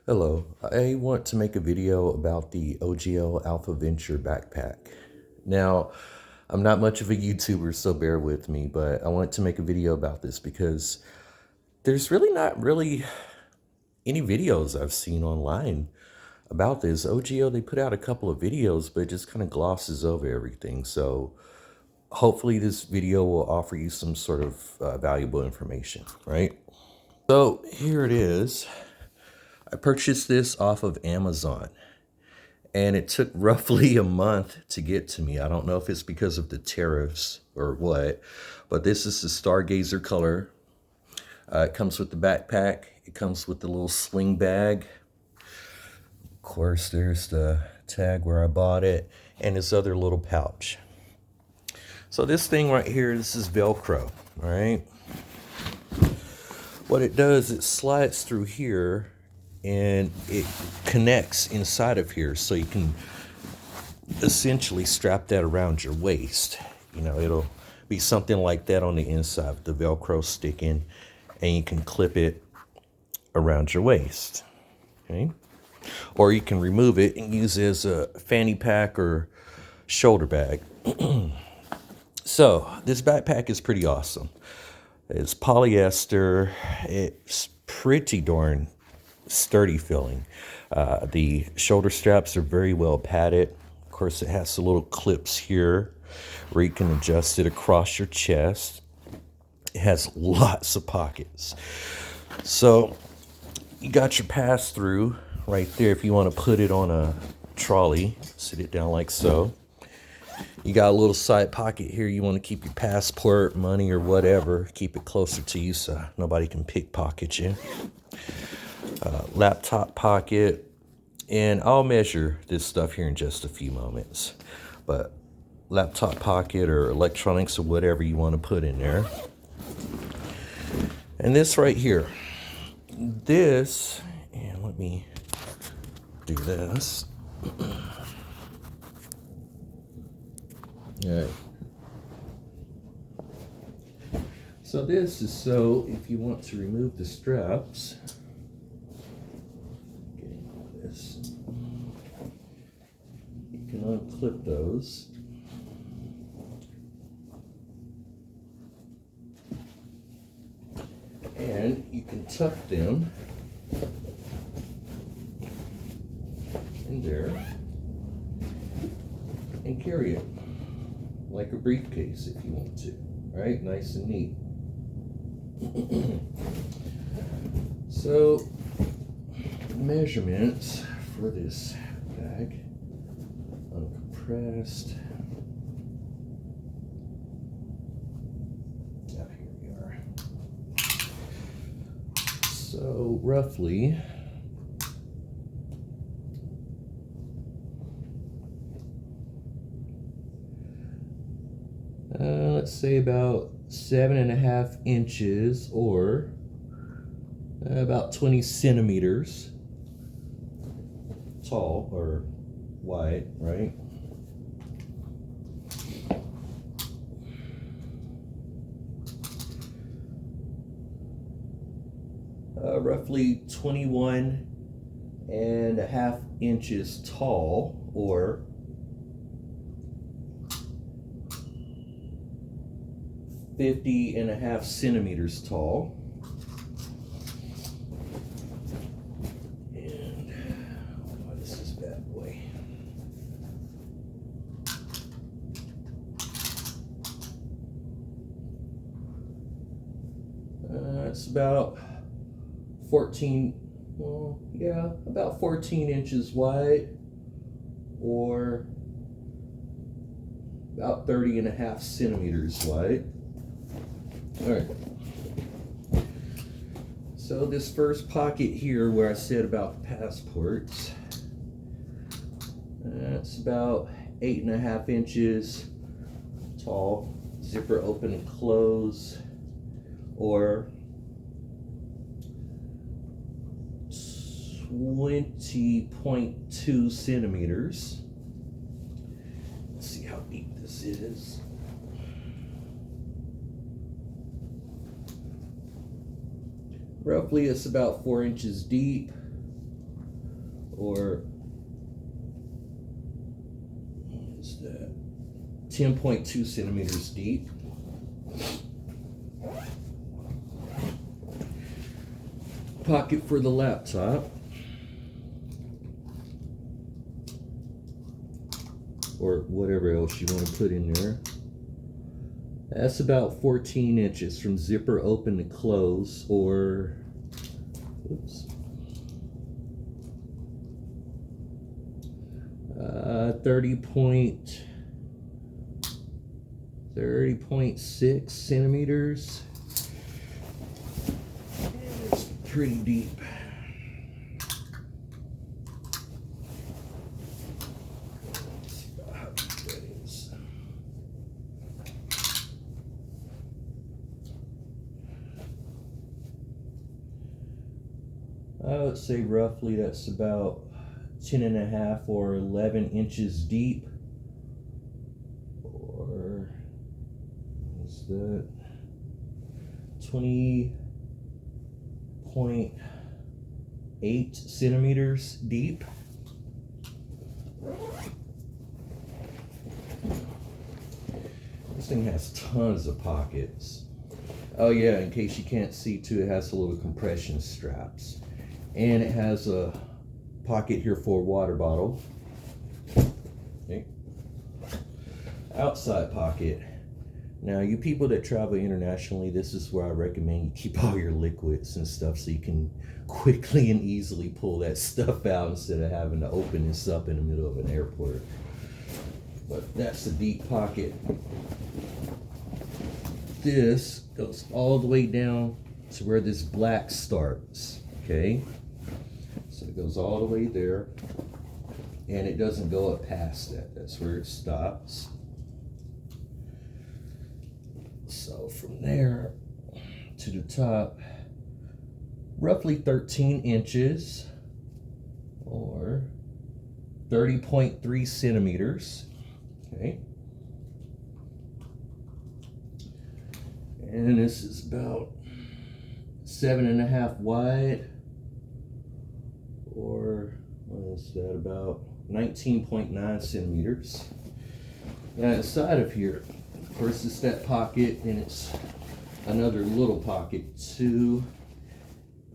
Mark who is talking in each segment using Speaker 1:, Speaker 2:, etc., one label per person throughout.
Speaker 1: Hello, I want to make a video about the Ogio Alpha Venture backpack. Now, I'm not much of a YouTuber, so bear with me, but I want to make a video about this because there's really not really any videos I've seen online about this. Ogio, they put out a couple of videos, but it just kind of glosses over everything. So hopefully this video will offer you some sort of valuable information, right? So here it is. I purchased this off of Amazon and it took roughly a month to get to me. I don't know if it's because of the tariffs or what, but this is the Stargazer color. It comes with the backpack. It comes with the little sling bag. Of course, there's the tag where I bought it and this other little pouch. So this thing right here, this is Velcro, all right? What it does, it slides through here and it connects inside of here, so you can essentially strap that around your waist. You know, it'll be something like that on the inside with the Velcro sticking, and you can clip it around your waist. Okay, or you can remove it and use it as a fanny pack or shoulder bag. So this backpack is pretty awesome. It's polyester. It's pretty darn sturdy feeling. The shoulder straps are very well padded. Of course, it has the little clips here where you can adjust it across your chest. It has lots of pockets. So you got your pass-through right there if you want to put it on a trolley. Sit it down like so. You got a little side pocket here. You want to keep your passport, money, or whatever. Keep it closer to you so nobody can pickpocket you. Laptop pocket, and I'll measure this stuff here in just a few moments, but laptop pocket or electronics or whatever you want to put in there. And this right here, this, and let me do this. All right. So this is so if you want to remove the straps, you can unclip those. And you can tuck them in there and carry it like a briefcase if you want to. All right, nice and neat. So measurements for this bag, uncompressed. Here we are. So roughly, let's say about 7.5 inches, or about 20 centimeters tall or wide, right? Roughly 21.5 inches tall, or 50.5 centimeters tall. And what is this bad boy? It's about 14, well, yeah, about 14 inches wide, or about 30.5 centimeters wide. All right. So this first pocket here where I said about passports, that's about 8.5 inches tall. Zipper open and close, or 20.2 centimeters. Let's see how deep this is. Roughly, it's about 4 inches deep, or what is that? 10.2 centimeters deep. Pocket for the laptop, or whatever else you want to put in there. That's about 14 inches from zipper open to close, or oops, 30.6 centimeters. It's pretty deep. Let's see how deep that is. I would say roughly that's about 10.5 or 11 inches deep, or what's that, 20.8 centimeters deep. This thing has tons of pockets. Oh yeah, in case you can't see too, it has a little compression straps, and it has a pocket here for a water bottle. Okay. Outside pocket. Now, you people that travel internationally, this is where I recommend you keep all your liquids and stuff so you can quickly and easily pull that stuff out instead of having to open this up in the middle of an airport. But that's the deep pocket. This goes all the way down to where this black starts, okay? So it goes all the way there, and it doesn't go up past that. That's where it stops. So from there to the top, roughly 13 inches or 30.3 centimeters, okay? And this is about 7.5 wide, or what is that, about 19.9 centimeters. Now inside of here, of course, it's that pocket, and it's another little pocket too,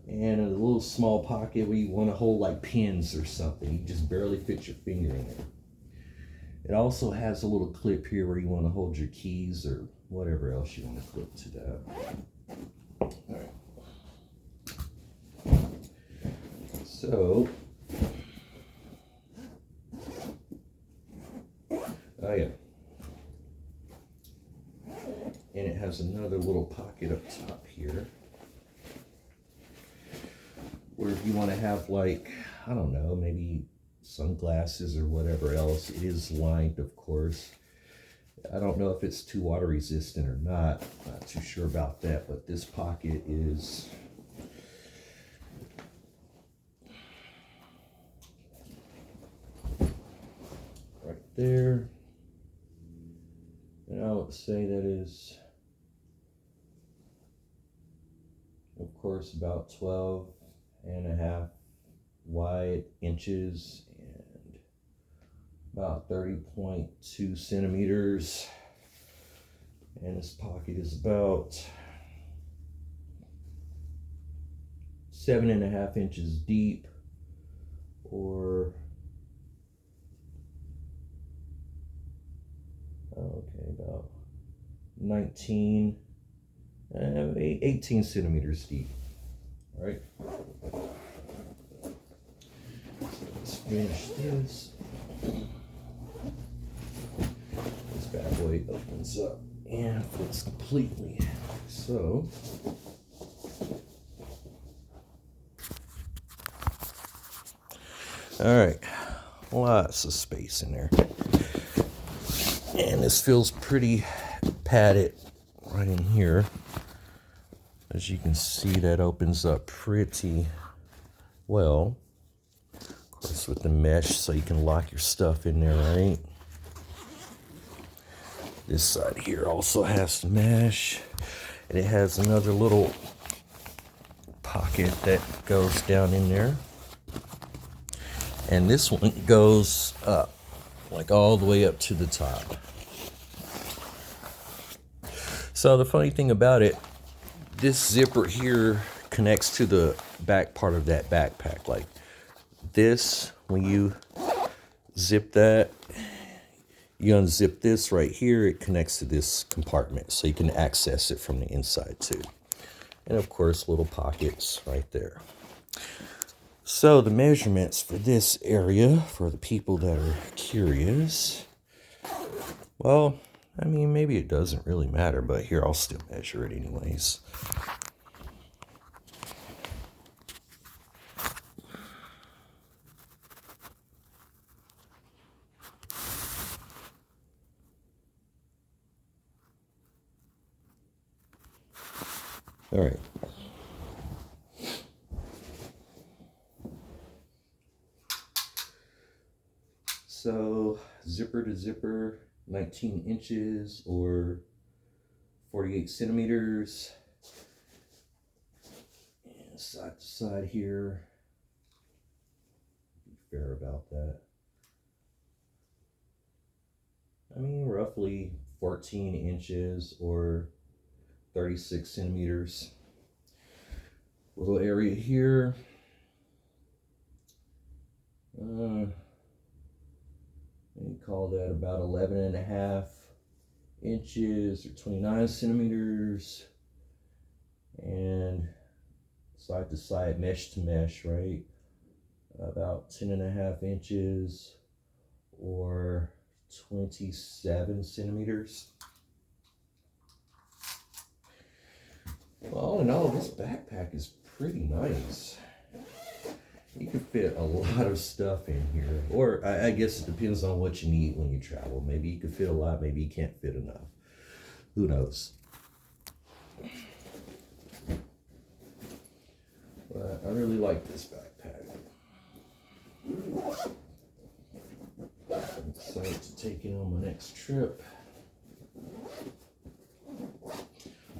Speaker 1: and a little small pocket where you want to hold like pins or something. You just barely fit your finger in it. It also has a little clip here where you want to hold your keys or whatever else you want to clip to that. All right. So, oh yeah. And it has another little pocket up top here where if you want to have, like, I don't know, maybe sunglasses or whatever else. It is lined, of course. I don't know if it's too water resistant or not. Not too sure about that, but this pocket is right there. And I would say that is, of course, about 12.5 wide inches and about 30.2 centimeters. And this pocket is about 7.5 inches deep, or about 18 centimeters deep. All right. So let's finish this. This bad boy opens up and fits completely. So all right, lots of space in there. And this feels pretty padded right in here. As you can see, that opens up pretty well. Of course, with the mesh, so you can lock your stuff in there, right? This side here also has the mesh. And it has another little pocket that goes down in there. And this one goes up, like all the way up to the top. So the funny thing about it, this zipper here connects to the back part of that backpack. Like this, when you zip that, you unzip this right here, it connects to this compartment, so you can access it from the inside too. And of course, little pockets right there. So the measurements for this area, for the people that are curious, well, I mean, maybe it doesn't really matter, but here, I'll still measure it anyways. All right. So zipper to zipper, 19 inches or 48 centimeters. And side to side here. Be fair about that. I mean, roughly 14 inches or 36 centimeters. Little area here. You call that about 11 and a half inches or 29 centimeters. And side to side, mesh to mesh, right? About 10 and a half inches or 27 centimeters. Well, all in all, this backpack is pretty nice. You can fit a lot of stuff in here. Or I guess it depends on what you need when you travel. Maybe you can fit a lot, maybe you can't fit enough. Who knows? But I really like this backpack. I'm excited to take it on my next trip.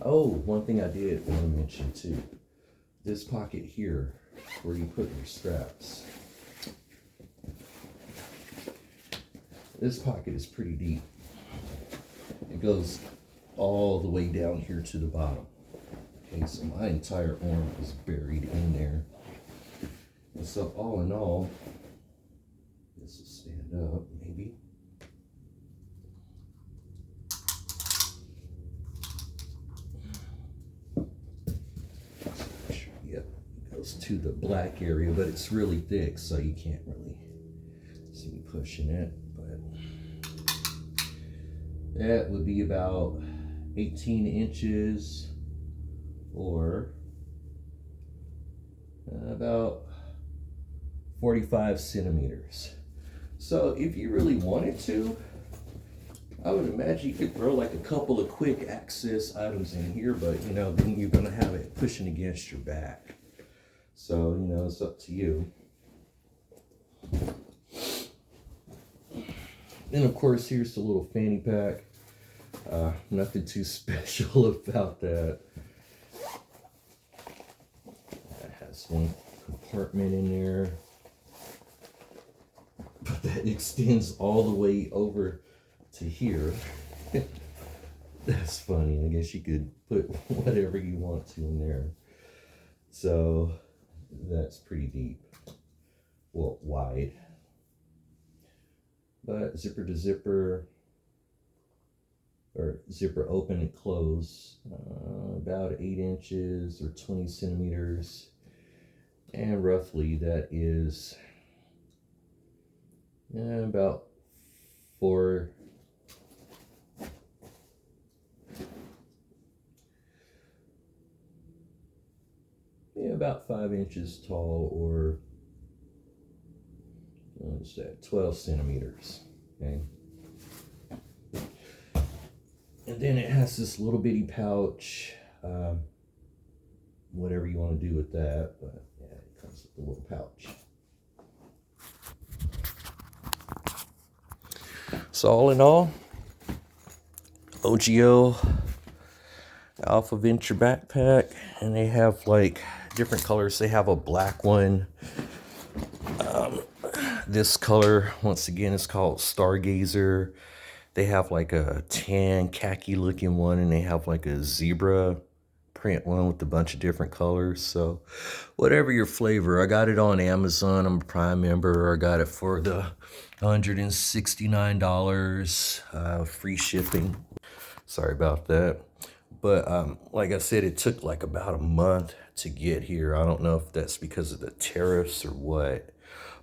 Speaker 1: Oh, one thing I did want to mention too. This pocket here, where you put your straps. This pocket is pretty deep. It goes all the way down here to the bottom. Okay, so my entire arm is buried in there. And so all in all, this will stand up maybe. Yep, it goes to the black area, but it's really thick, so you can't really see me pushing it. But that would be about 18 inches or about 45 centimeters. So if you really wanted to, I would imagine you could throw like a couple of quick access items in here, but you know, then you're gonna have it pushing against your back. So, you know, it's up to you. Then of course, here's the little fanny pack. Nothing too special about that. It has one compartment in there, but that extends all the way over to here. That's funny. I guess you could put whatever you want to in there. So that's pretty deep. Well, wide. But zipper to zipper, or zipper open and close, about 8 inches or 20 centimeters. And roughly that is about 4. About 5 inches tall, or what's that, 12 centimeters. Okay. And then it has this little bitty pouch, whatever you want to do with that, but yeah, it comes with a little pouch. So all in all, Ogio Alpha Venture backpack, and they have like different colors. They have a black one, this color, once again, is called Stargazer. They have like a tan khaki looking one, and they have like a zebra print one with a bunch of different colors. So whatever your flavor, I got it on Amazon. I'm a Prime member. I got it for the $169, free shipping. Sorry about that. But like I said, it took like about a month to get here. I don't know if that's because of the tariffs or what,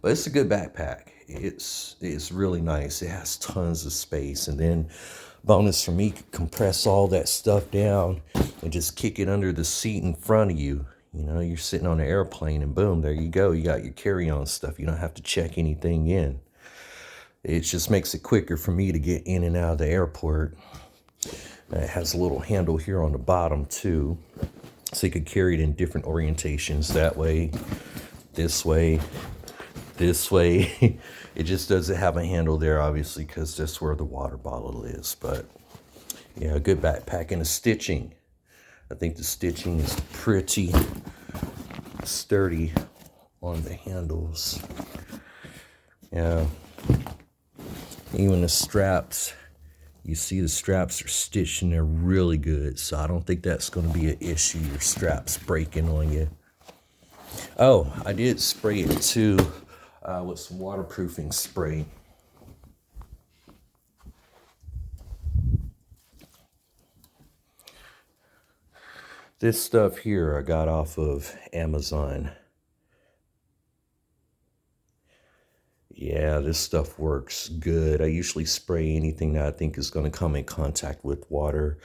Speaker 1: but it's a good backpack. It's really nice. It has tons of space, and then bonus for me, you could compress all that stuff down and just kick it under the seat in front of you. You know, you're sitting on an airplane, and boom, there you go. You got your carry-on stuff. You don't have to check anything in. It just makes it quicker for me to get in and out of the airport. It has a little handle here on the bottom too, so you could carry it in different orientations. That way, this way, this way. It just doesn't have a handle there, obviously, because that's where the water bottle is. But yeah, a good backpack. And the stitching, I think the stitching is pretty sturdy on the handles. Yeah, even the straps. You see the straps are stitched and they're really good. So I don't think that's going to be an issue, your straps breaking on you. Oh, I did spray it too with some waterproofing spray. This stuff here I got off of Amazon. Yeah, this stuff works good. I usually spray anything that I think is going to come in contact with water,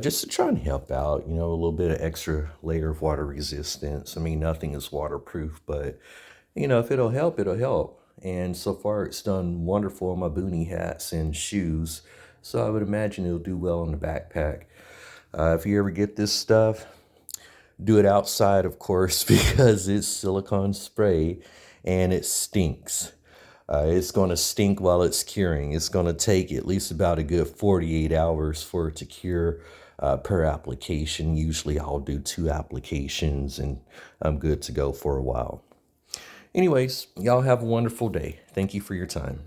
Speaker 1: just to try and help out, you know, a little bit of extra layer of water resistance. I mean, nothing is waterproof, but, you know, if it'll help, it'll help. And so far, it's done wonderful on my boonie hats and shoes. So I would imagine it'll do well in the backpack. If you ever get this stuff, do it outside, of course, because it's silicone spray and it stinks. It's going to stink while it's curing. It's going to take at least about a good 48 hours for it to cure per application. Usually I'll do 2 applications and I'm good to go for a while. Anyways, y'all have a wonderful day. Thank you for your time.